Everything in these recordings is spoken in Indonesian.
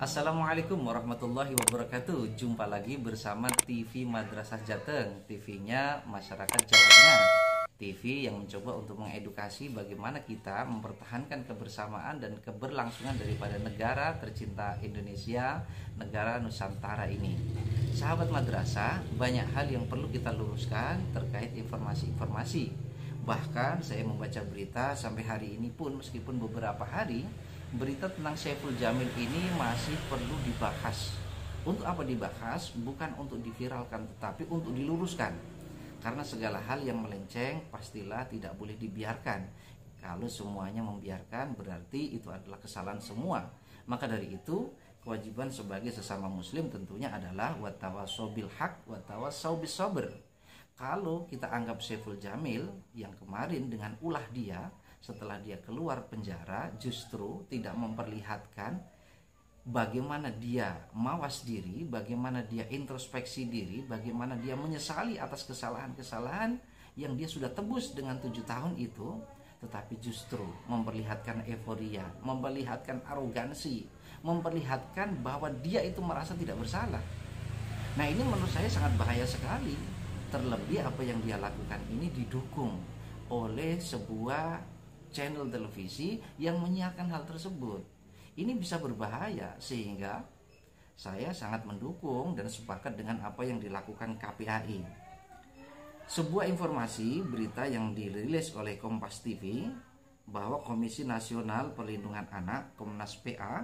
Assalamualaikum warahmatullahi wabarakatuh. Jumpa lagi bersama TV Madrasah Jateng, TV-nya masyarakat Jawa Tengah. TV yang mencoba untuk mengedukasi bagaimana kita mempertahankan kebersamaan dan keberlangsungan daripada negara tercinta Indonesia, negara Nusantara ini. Sahabat madrasah, banyak hal yang perlu kita luruskan terkait informasi-informasi. Bahkan saya membaca berita sampai hari ini pun, meskipun beberapa hari, berita tentang Saiful Jamil ini masih perlu dibahas. Untuk apa dibahas? Bukan untuk diviralkan, tetapi untuk diluruskan. Karena segala hal yang melenceng pastilah tidak boleh dibiarkan. Kalau semuanya membiarkan, berarti itu adalah kesalahan semua. Maka dari itu, kewajiban sebagai sesama muslim tentunya adalah watawasau bil haq watawasau bis sabr. Kalau kita anggap Saiful Jamil yang kemarin dengan ulah dia setelah dia keluar penjara justru tidak memperlihatkan bagaimana dia mawas diri, bagaimana dia introspeksi diri, bagaimana dia menyesali atas kesalahan-kesalahan yang dia sudah tebus dengan 7 tahun itu, tetapi justru memperlihatkan euforia, memperlihatkan arogansi, memperlihatkan bahwa dia itu merasa tidak bersalah. Nah, ini menurut saya sangat bahaya sekali. Terlebih apa yang dia lakukan ini didukung oleh sebuah channel televisi yang menyiarkan hal tersebut. Ini bisa berbahaya, sehingga saya sangat mendukung dan sepakat dengan apa yang dilakukan KPAI. Sebuah informasi berita yang dirilis oleh Kompas TV bahwa Komisi Nasional Perlindungan Anak Komnas PA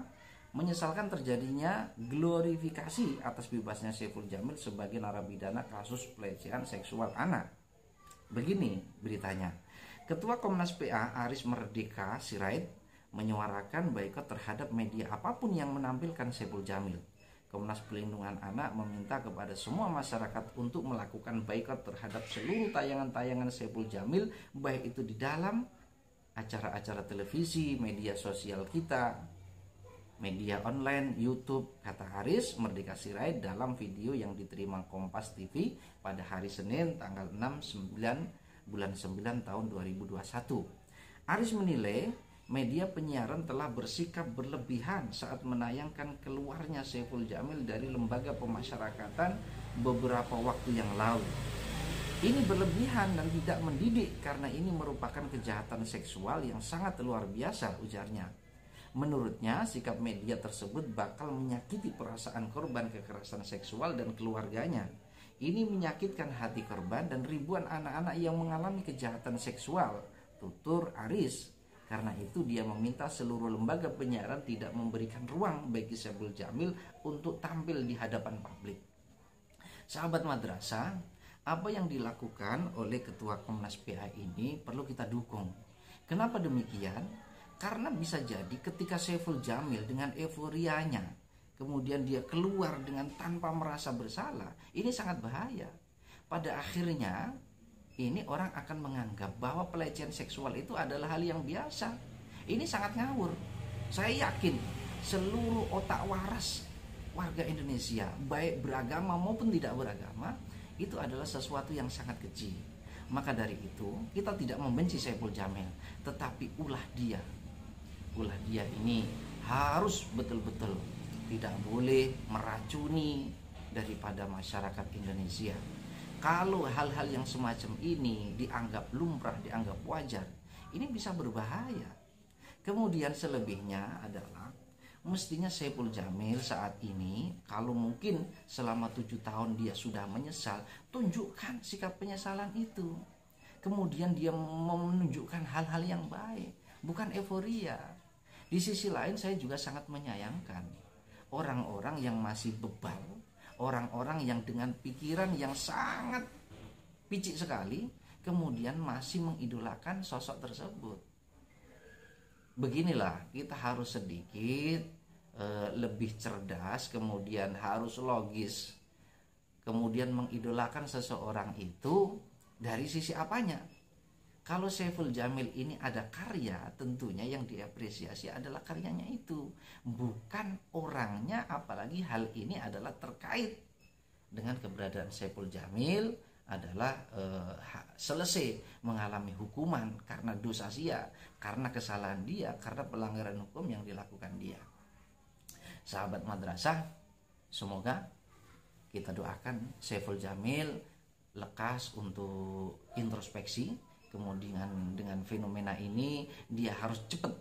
menyesalkan terjadinya glorifikasi atas bebasnya Saiful Jamil sebagai narapidana kasus pelecehan seksual anak. Begini beritanya. Ketua Komnas PA Aris Merdeka Sirait menyuarakan boikot terhadap media apapun yang menampilkan Saiful Jamil. Komnas Perlindungan Anak meminta kepada semua masyarakat untuk melakukan boikot terhadap seluruh tayangan-tayangan Saiful Jamil, baik itu di dalam acara-acara televisi, media sosial kita, media online, YouTube, kata Aris Merdeka Sirait dalam video yang diterima Kompas TV pada hari Senin tanggal 6 bulan 9 tahun 2021. Aris menilai media penyiaran telah bersikap berlebihan saat menayangkan keluarnya Saiful Jamil dari lembaga pemasyarakatan beberapa waktu yang lalu. Ini berlebihan dan tidak mendidik karena ini merupakan kejahatan seksual yang sangat luar biasa, ujarnya. Menurutnya, sikap media tersebut bakal menyakiti perasaan korban kekerasan seksual dan keluarganya. Ini menyakitkan hati korban dan ribuan anak-anak yang mengalami kejahatan seksual, tutur Aris. Karena itu dia meminta seluruh lembaga penyiaran tidak memberikan ruang bagi Saiful Jamil untuk tampil di hadapan publik. Sahabat madrasah, apa yang dilakukan oleh Ketua Komnas PA ini perlu kita dukung. Kenapa demikian? Karena bisa jadi ketika Saiful Jamil dengan euforianya kemudian dia keluar dengan tanpa merasa bersalah, ini sangat bahaya. Pada akhirnya ini orang akan menganggap bahwa pelecehan seksual itu adalah hal yang biasa. Ini sangat ngawur. Saya yakin seluruh otak waras warga Indonesia, baik beragama maupun tidak beragama, itu adalah sesuatu yang sangat keji. Maka dari itu kita tidak membenci Saiful Jamil, tetapi ulah dia ini harus betul-betul tidak boleh meracuni daripada masyarakat Indonesia. Kalau hal-hal yang semacam ini dianggap lumrah, dianggap wajar, ini bisa berbahaya. Kemudian selebihnya adalah mestinya Saiful Jamil saat ini, kalau mungkin selama 7 tahun dia sudah menyesal, tunjukkan sikap penyesalan itu. Kemudian dia menunjukkan hal-hal yang baik, bukan euforia. Di sisi lain saya juga sangat menyayangkan orang-orang yang masih bebal, orang-orang yang dengan pikiran yang sangat picik sekali, kemudian masih mengidolakan sosok tersebut. Beginilah, kita harus sedikit lebih cerdas, kemudian harus logis, kemudian mengidolakan seseorang itu dari sisi apanya. Kalau Saiful Jamil ini ada karya, tentunya yang diapresiasi adalah karyanya itu, bukan orangnya, apalagi hal ini adalah terkait dengan keberadaan Saiful Jamil adalah selesai mengalami hukuman karena dosa dia, karena kesalahan dia, karena pelanggaran hukum yang dilakukan dia. sahabat madrasah, semoga kita doakan Saiful Jamil lekas untuk introspeksi. Kemudian dengan fenomena ini dia harus cepat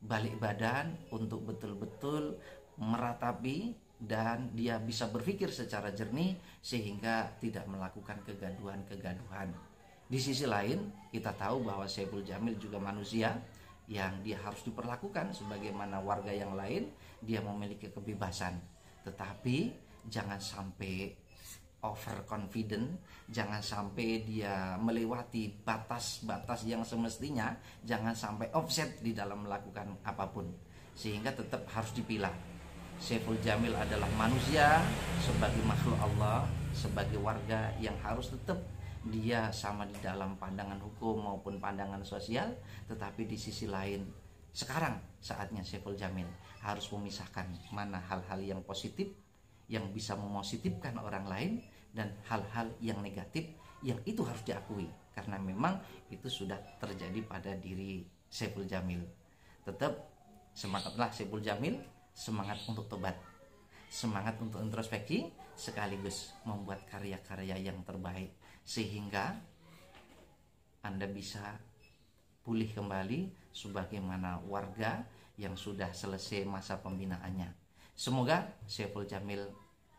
balik badan untuk betul-betul meratapi, dan dia bisa berpikir secara jernih sehingga tidak melakukan kegaduhan-kegaduhan. Di sisi lain, kita tahu bahwa Saiful Jamil juga manusia yang dia harus diperlakukan sebagaimana warga yang lain. Dia memiliki kebebasan, tetapi jangan sampai overconfident, jangan sampai dia melewati batas-batas yang semestinya, jangan sampai offset di dalam melakukan apapun, sehingga tetap harus dipilah. Saiful Jamil adalah manusia sebagai makhluk Allah, sebagai warga yang harus tetap dia sama di dalam pandangan hukum maupun pandangan sosial. Tetapi di sisi lain, sekarang saatnya Saiful Jamil harus memisahkan mana hal-hal yang positif yang bisa memositifkan orang lain, dan hal-hal yang negatif yang itu harus diakui karena memang itu sudah terjadi pada diri Saiful Jamil. Tetap semangatlah Saiful Jamil, semangat untuk tobat, semangat untuk introspeksi, sekaligus membuat karya-karya yang terbaik sehingga Anda bisa pulih kembali sebagaimana warga yang sudah selesai masa pembinaannya. Semoga Saiful Jamil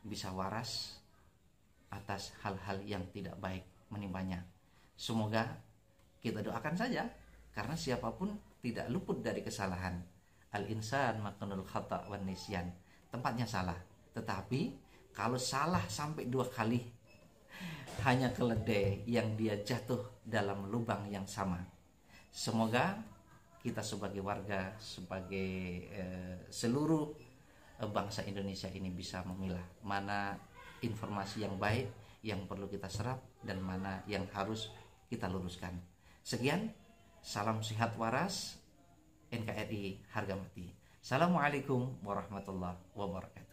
bisa waras atas hal-hal yang tidak baik menimpanya. Semoga kita doakan saja, karena siapapun tidak luput dari kesalahan. Al-insan makanul khata' wan nisyan. Tempatnya salah, tetapi kalau salah sampai 2 kali, hanya keledai yang dia jatuh dalam lubang yang sama. Semoga kita sebagai warga, sebagai seluruh bangsa Indonesia ini bisa memilah mana informasi yang baik yang perlu kita serap dan mana yang harus kita luruskan. Sekian, salam sehat waras, NKRI harga mati. Assalamualaikum warahmatullahi wabarakatuh.